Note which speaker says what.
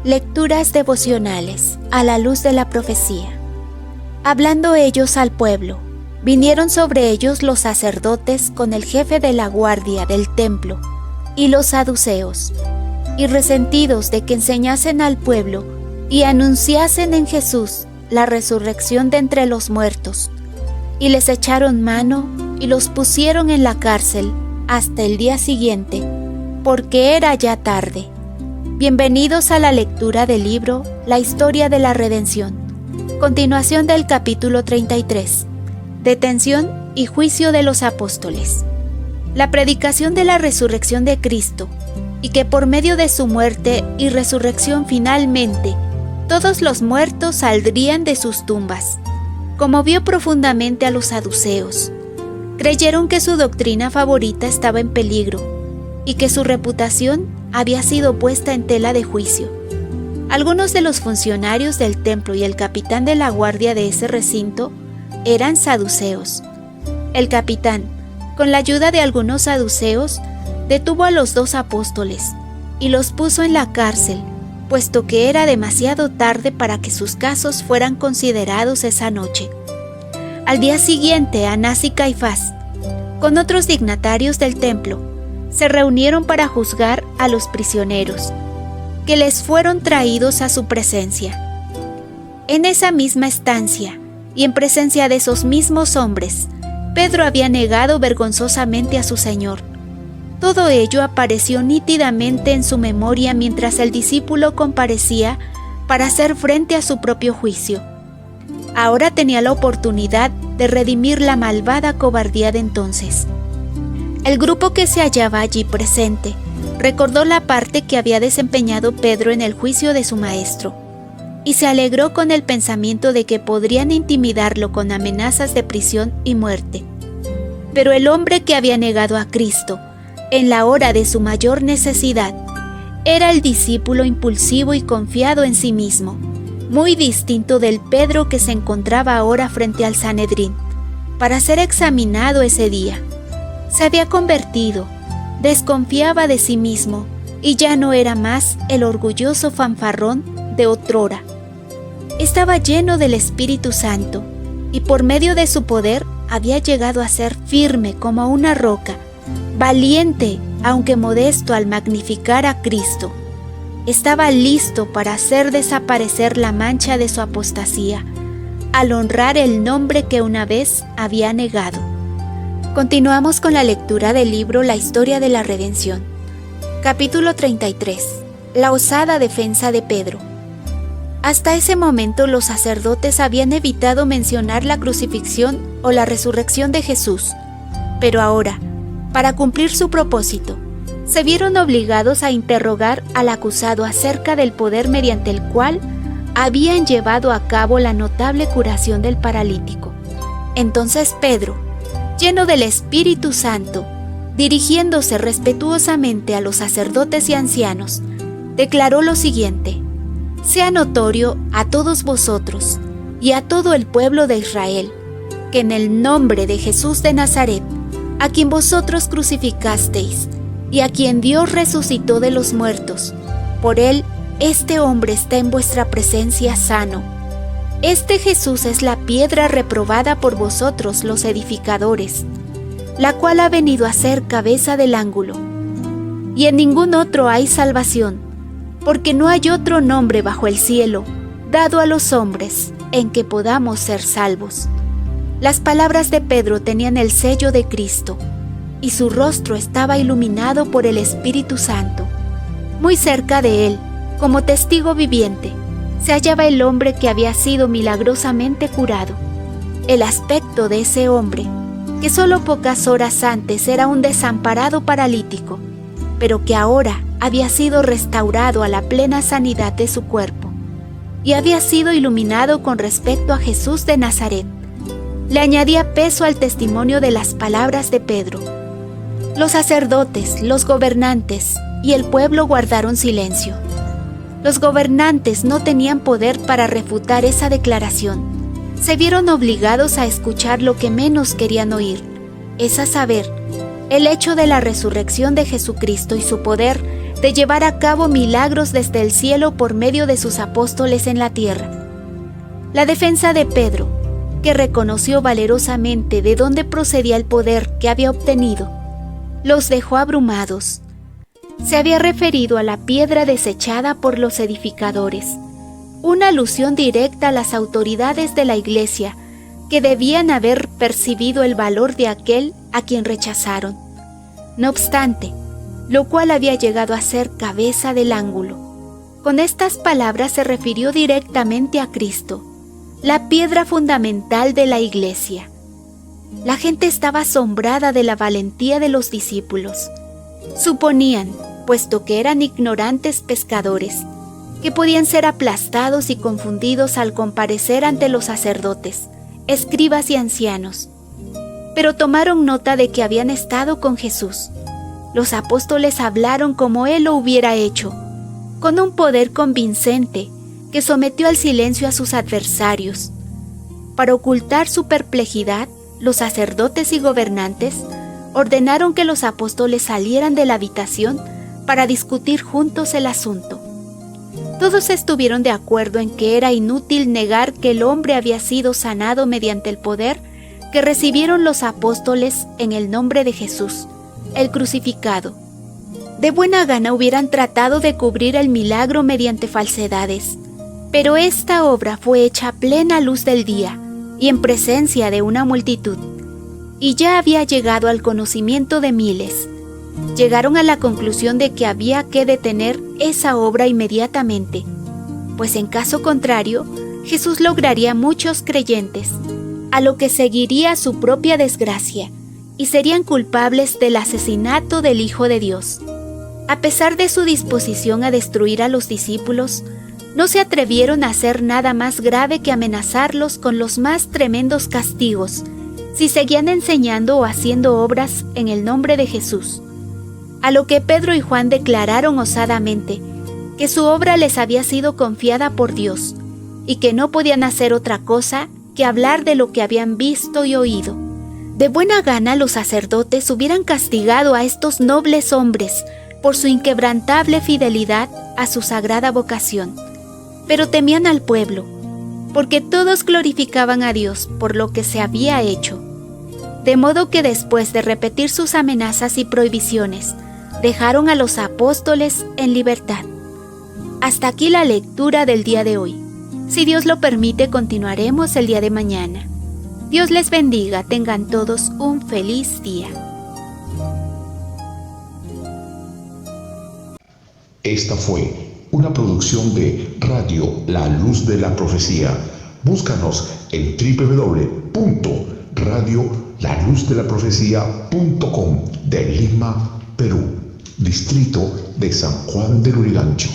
Speaker 1: Lecturas devocionales a la luz de la profecía. Hablando ellos al pueblo, vinieron sobre ellos los sacerdotes con el jefe de la guardia del templo y los saduceos, y resentidos de que enseñasen al pueblo y anunciasen en Jesús la resurrección de entre los muertos, y les echaron mano y los pusieron en la cárcel hasta el día siguiente, porque era ya tarde. Bienvenidos a la lectura del libro La historia de la redención. Continuación del capítulo 33. Detención y juicio de los apóstoles. La predicación de la resurrección de Cristo, y que por medio de su muerte y resurrección finalmente, todos los muertos saldrían de sus tumbas, conmovió profundamente a los saduceos. Creyeron que su doctrina favorita estaba en peligro, y que su reputación había sido puesta en tela de juicio. Algunos de los funcionarios del templo y el capitán de la guardia de ese recinto eran saduceos. El capitán, con la ayuda de algunos saduceos, detuvo a los dos apóstoles y los puso en la cárcel, puesto que era demasiado tarde para que sus casos fueran considerados esa noche. Al día siguiente, Anás y Caifás, con otros dignatarios del templo, se reunieron para juzgar a los prisioneros, que les fueron traídos a su presencia. En esa misma estancia, y en presencia de esos mismos hombres, Pedro había negado vergonzosamente a su Señor. Todo ello apareció nítidamente en su memoria mientras el discípulo comparecía para hacer frente a su propio juicio. Ahora tenía la oportunidad de redimir la malvada cobardía de entonces. El grupo que se hallaba allí presente recordó la parte que había desempeñado Pedro en el juicio de su maestro, y se alegró con el pensamiento de que podrían intimidarlo con amenazas de prisión y muerte. Pero el hombre que había negado a Cristo, en la hora de su mayor necesidad, era el discípulo impulsivo y confiado en sí mismo, muy distinto del Pedro que se encontraba ahora frente al Sanedrín, para ser examinado ese día. Se había convertido, desconfiaba de sí mismo y ya no era más el orgulloso fanfarrón de otrora. Estaba lleno del Espíritu Santo y por medio de su poder había llegado a ser firme como una roca, valiente aunque modesto al magnificar a Cristo. Estaba listo para hacer desaparecer la mancha de su apostasía, al honrar el nombre que una vez había negado. Continuamos con la lectura del libro La historia de la redención. Capítulo 33. La osada defensa de Pedro. Hasta ese momento los sacerdotes habían evitado mencionar la crucifixión o la resurrección de Jesús, pero ahora, para cumplir su propósito, se vieron obligados a interrogar al acusado acerca del poder mediante el cual habían llevado a cabo la notable curación del paralítico. Entonces Pedro, lleno del Espíritu Santo, dirigiéndose respetuosamente a los sacerdotes y ancianos, declaró lo siguiente: «Sea notorio a todos vosotros y a todo el pueblo de Israel, que en el nombre de Jesús de Nazaret, a quien vosotros crucificasteis, y a quien Dios resucitó de los muertos, por él este hombre está en vuestra presencia sano. Este Jesús es la piedra reprobada por vosotros los edificadores, la cual ha venido a ser cabeza del ángulo. Y en ningún otro hay salvación, porque no hay otro nombre bajo el cielo dado a los hombres en que podamos ser salvos». Las palabras de Pedro tenían el sello de Cristo, y su rostro estaba iluminado por el Espíritu Santo. Muy cerca de él, como testigo viviente, se hallaba el hombre que había sido milagrosamente curado. El aspecto de ese hombre, que solo pocas horas antes era un desamparado paralítico, pero que ahora había sido restaurado a la plena sanidad de su cuerpo, y había sido iluminado con respecto a Jesús de Nazaret, le añadía peso al testimonio de las palabras de Pedro. Los sacerdotes, los gobernantes y el pueblo guardaron silencio. Los gobernantes no tenían poder para refutar esa declaración. Se vieron obligados a escuchar lo que menos querían oír, es a saber, el hecho de la resurrección de Jesucristo y su poder de llevar a cabo milagros desde el cielo por medio de sus apóstoles en la tierra. La defensa de Pedro, que reconoció valerosamente de dónde procedía el poder que había obtenido, los dejó abrumados. Se había referido a la piedra desechada por los edificadores, una alusión directa a las autoridades de la Iglesia que debían haber percibido el valor de aquel a quien rechazaron. No obstante, lo cual había llegado a ser cabeza del ángulo. Con estas palabras se refirió directamente a Cristo, la piedra fundamental de la Iglesia. La gente estaba asombrada de la valentía de los discípulos. Suponían, puesto que eran ignorantes pescadores, que podían ser aplastados y confundidos al comparecer ante los sacerdotes, escribas y ancianos. Pero tomaron nota de que habían estado con Jesús. Los apóstoles hablaron como Él lo hubiera hecho, con un poder convincente que sometió al silencio a sus adversarios. Para ocultar su perplejidad, los sacerdotes y gobernantes ordenaron que los apóstoles salieran de la habitación para discutir juntos el asunto. Todos estuvieron de acuerdo en que era inútil negar que el hombre había sido sanado mediante el poder que recibieron los apóstoles en el nombre de Jesús, el crucificado. De buena gana hubieran tratado de cubrir el milagro mediante falsedades, pero esta obra fue hecha a plena luz del día y en presencia de una multitud, y ya había llegado al conocimiento de miles. Llegaron a la conclusión de que había que detener esa obra inmediatamente, pues en caso contrario, Jesús lograría muchos creyentes, a lo que seguiría su propia desgracia, y serían culpables del asesinato del Hijo de Dios. A pesar de su disposición a destruir a los discípulos, no se atrevieron a hacer nada más grave que amenazarlos con los más tremendos castigos si seguían enseñando o haciendo obras en el nombre de Jesús. A lo que Pedro y Juan declararon osadamente que su obra les había sido confiada por Dios y que no podían hacer otra cosa que hablar de lo que habían visto y oído. De buena gana los sacerdotes hubieran castigado a estos nobles hombres por su inquebrantable fidelidad a su sagrada vocación, pero temían al pueblo, porque todos glorificaban a Dios por lo que se había hecho. De modo que después de repetir sus amenazas y prohibiciones, dejaron a los apóstoles en libertad. Hasta aquí la lectura del día de hoy. Si Dios lo permite, continuaremos el día de mañana. Dios les bendiga, tengan todos un feliz día.
Speaker 2: Esta fue una producción de Radio La Luz de la Profecía. Búscanos en www.radiolaluz-de-la-profecía.com de Lima, Perú, distrito de San Juan de Lurigancho.